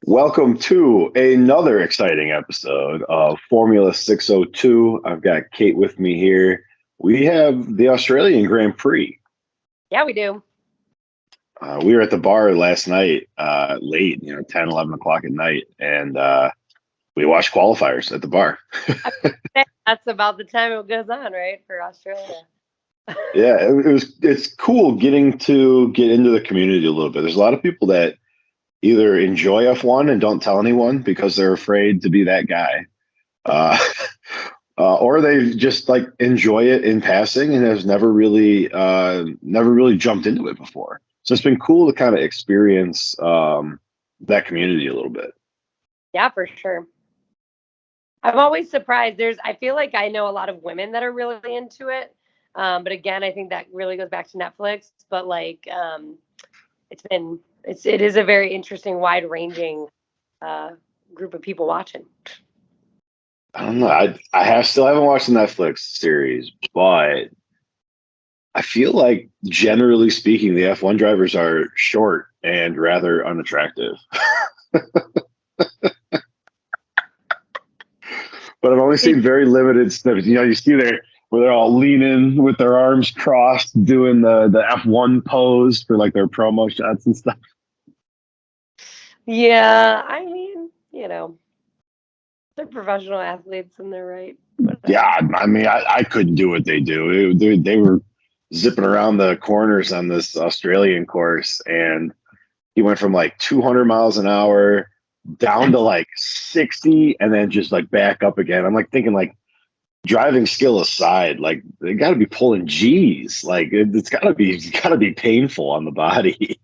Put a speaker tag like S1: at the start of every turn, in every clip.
S1: Welcome to another exciting episode of Formula 602. I've got Kate with me here. We have the Australian Grand Prix.
S2: Yeah, we do.
S1: We were at the bar last night, late, 10, 11 o'clock at night, and we watched qualifiers at the bar.
S2: That's about the time it goes on, right, for Australia.
S1: Yeah, it's cool getting to get into the community a little bit. There's a lot of people that either enjoy F1 and don't tell anyone because they're afraid to be that guy. Uh, or they just like enjoy it in passing and has never really jumped into it before. So it's been cool to kind of experience that community a little bit.
S2: Yeah, for sure. I'm always surprised. I feel like I know a lot of women that are really into it. But again, I think that really goes back to Netflix. But like, it is a very interesting, wide ranging group of people watching.
S1: I don't know. Still haven't watched the Netflix series, but I feel like generally speaking, the F1 drivers are short and rather unattractive. But I've only seen very limited snippets. You see there where they're all leaning with their arms crossed, doing the F1 pose for like their promo shots and stuff.
S2: Yeah, I mean, they're professional athletes and they're right.
S1: Yeah, I mean, I couldn't do what they do. They were zipping around the corners on this Australian course, and he went from like 200 miles an hour down to like 60 and then just like back up again. I'm like thinking like driving skill aside, like they got to be pulling G's. Like it's got to be painful on the body.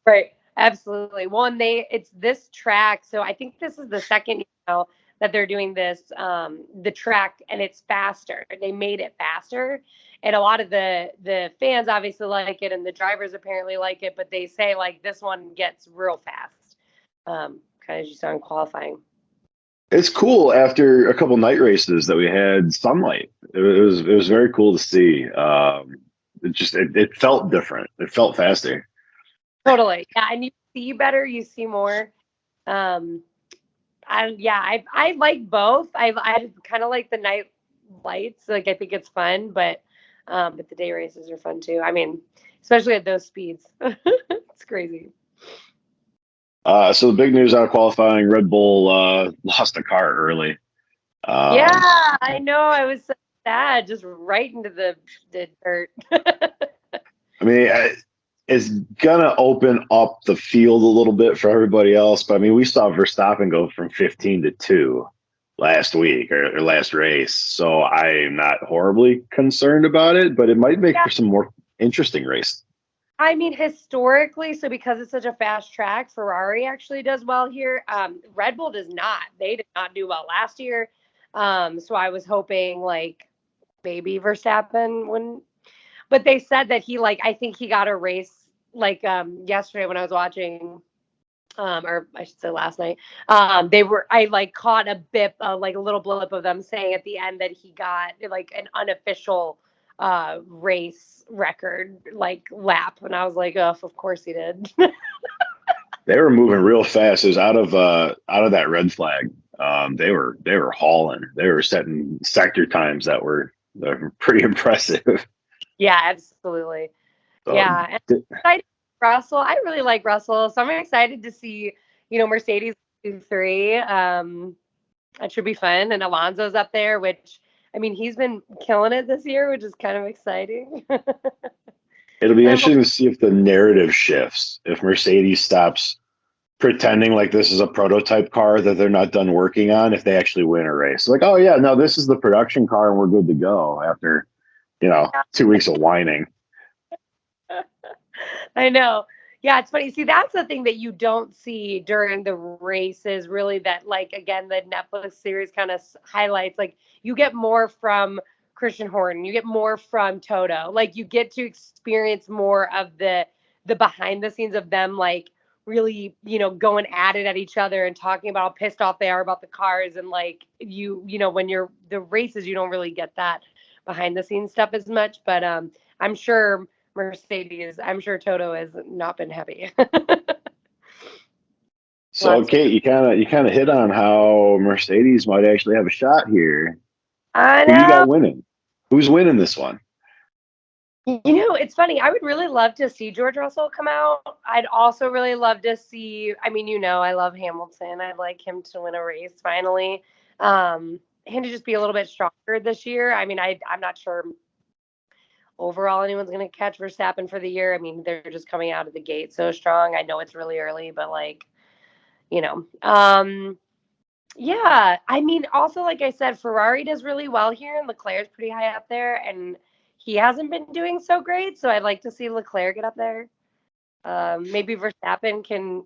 S2: Right. Absolutely. Well, and it's this track. So I think this is the second year now that they're doing this, the track, and it's faster. They made it faster. And a lot of the fans obviously like it, and the drivers apparently like it, but they say like this one gets real fast. Kind of just on qualifying.
S1: It's cool after a couple night races that we had sunlight. It was very cool to see. It felt different. It felt faster.
S2: Totally. Yeah. And you see better, you see more. I like both. I kind of like the night lights. Like I think it's fun, but the day races are fun too. I mean, especially at those speeds. It's crazy.
S1: So the big news out of qualifying, Red Bull lost a car early.
S2: Yeah, I know. I was so sad, just right into the dirt.
S1: I mean, it's gonna open up the field a little bit for everybody else, but I mean, we saw Verstappen go from 15 to 2 last week or last race, so I'm not horribly concerned about it, but it might make for some more interesting race.
S2: I mean, historically, so because it's such a fast track, Ferrari actually does well here. Red Bull does not. They did not do well last year. So I was hoping like maybe Verstappen wouldn't. But they said that I think he got a race like yesterday when I was watching, or I should say last night. I like caught a bit, like a little blip of them saying at the end that he got like an unofficial race record like lap, and I was like, oh, of course he did.
S1: They were moving real fast. It was out of that red flag. They were hauling. They were setting sector times that were pretty impressive.
S2: Yeah, absolutely.
S1: So,
S2: Yeah, and Russell, I really like Russell, so I'm excited to see Mercedes do 3. That should be fun, and Alonso's up there, which I mean he's been killing it this year, which is kind of exciting.
S1: it'll be interesting to see if the narrative shifts, if Mercedes stops pretending like this is a prototype car that they're not done working on, if they actually win a race. Like, oh yeah, no, this is the production car and we're good to go after, 2 weeks of whining.
S2: I know. Yeah, it's funny. See, that's the thing that you don't see during the races, really, that, like, again, the Netflix series kind of highlights. Like, you get more from Christian Horton, you get more from Toto. Like, you get to experience more of the behind the scenes of them, like, really, going at it at each other and talking about how pissed off they are about the cars. And, like, when you're the races, you don't really get that behind the scenes stuff as much. But I'm sure I'm sure Toto has not been happy.
S1: So, Kate, you kind of hit on how Mercedes might actually have a shot here.
S2: I
S1: Who you
S2: know.
S1: got winning? Who's winning this one?
S2: It's funny. I would really love to see George Russell come out. I'd also really love to see, I mean, I love Hamilton. I'd like him to win a race finally. Him to just be a little bit stronger this year. I mean, I'm not sure overall anyone's going to catch Verstappen for the year. I mean, they're just coming out of the gate so strong. I know it's really early, but like, you know, yeah. I mean, also, like I said, Ferrari does really well here, and Leclerc's pretty high up there, and he hasn't been doing so great. So I'd like to see Leclerc get up there. Maybe Verstappen can,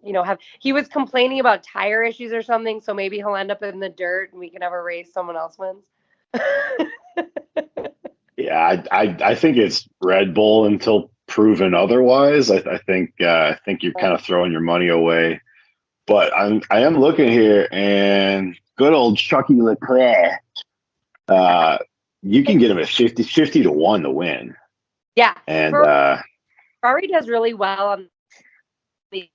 S2: he was complaining about tire issues or something. So maybe he'll end up in the dirt and we can have a race someone else wins.
S1: Yeah, I think it's Red Bull until proven otherwise. I think you're kind of throwing your money away. But I am looking here, and good old Chucky Leclerc. You can get him at 50 to 1 to win.
S2: Yeah.
S1: And
S2: Ferrari does really well on the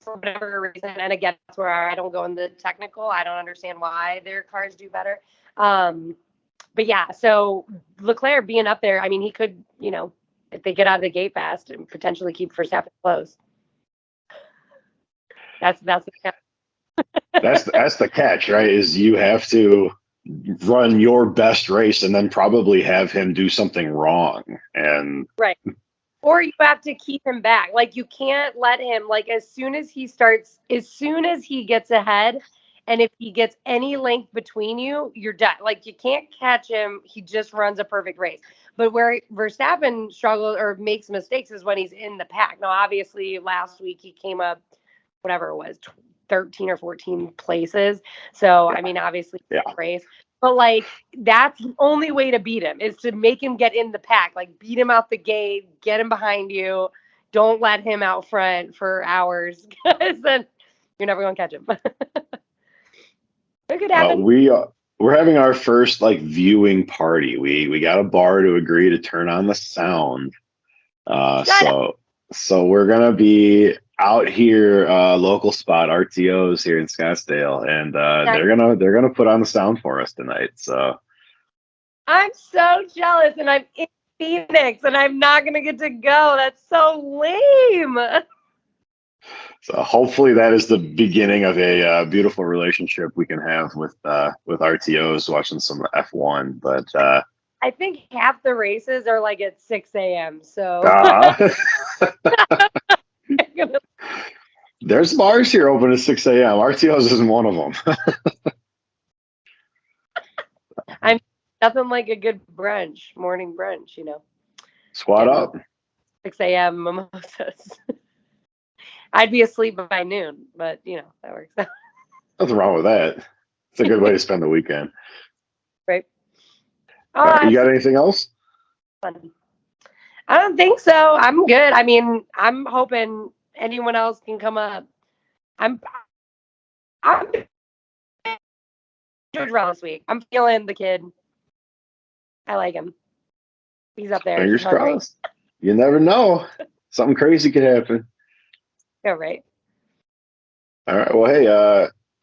S2: for whatever reason. And again, that's where I don't go in the technical. I don't understand why their cars do better. But yeah, so Leclerc being up there, I mean, he could, if they get out of the gate fast and potentially keep Verstappen close. That's the
S1: that's the catch, right? Is you have to run your best race and then probably have him do something wrong. And
S2: right. Or you have to keep him back. Like, you can't let him, like, as soon as he gets ahead, and if he gets any length between you, you're done. Like, you can't catch him. He just runs a perfect race. But where Verstappen struggles or makes mistakes is when he's in the pack. Now, obviously, last week he came up, whatever it was, 13 or 14 places. So, I mean, obviously, race. But, like, that's the only way to beat him is to make him get in the pack. Like, beat him out the gate, get him behind you. Don't let him out front for hours because then you're never going to catch him. It could happen.
S1: We're having our first viewing party. We got a bar to agree to turn on the sound. So we're gonna be out here, local spot RTOs here in Scottsdale, and they're gonna put on the sound for us tonight. So
S2: I'm so jealous, and I'm in Phoenix, and I'm not gonna get to go. That's so lame.
S1: So hopefully that is the beginning of a beautiful relationship we can have with RTOs watching some F1. But
S2: I think half the races are like at 6 a.m. So
S1: there's bars here open at 6 a.m. RTOs isn't one of them.
S2: I'm nothing like a good morning brunch,
S1: Squat up.
S2: 6 a.m. mimosas. I'd be asleep by noon, but that works out.
S1: Nothing wrong with that. It's a good way to spend the weekend.
S2: Right.
S1: You got anything else?
S2: Fun. I don't think so. I'm good. I mean, I'm hoping anyone else can come up. I'm George Russell this week. I'm feeling the kid. I like him. He's up there.
S1: Fingers crossed. You never know. Something crazy could happen.
S2: Yeah, right.
S1: All right. Well, hey,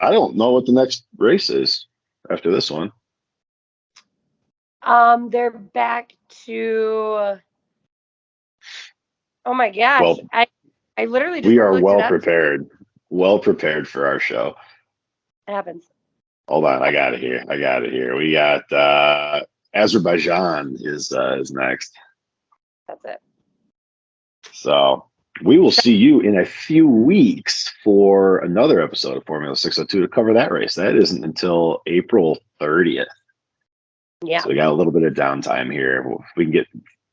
S1: I don't know what the next race is after this one.
S2: They're back to. Oh my gosh!
S1: Well,
S2: I literally just.
S1: We are well prepared for our show.
S2: It happens.
S1: Hold on, I got it here. We got Azerbaijan is next.
S2: That's it.
S1: So we will see you in a few weeks for another episode of Formula 602 to cover that race. That isn't until April 30th.
S2: Yeah.
S1: So we got a little bit of downtime here. We can get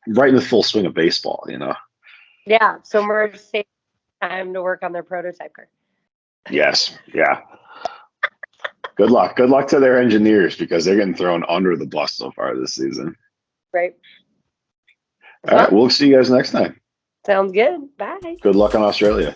S1: right in the full swing of baseball,
S2: Yeah. So we're saving time to work on their prototype car.
S1: Yes. Yeah. Good luck. Good luck to their engineers because they're getting thrown under the bus so far this season.
S2: Right.
S1: All right. We'll see you guys next time.
S2: Sounds good. Bye.
S1: Good luck in Australia.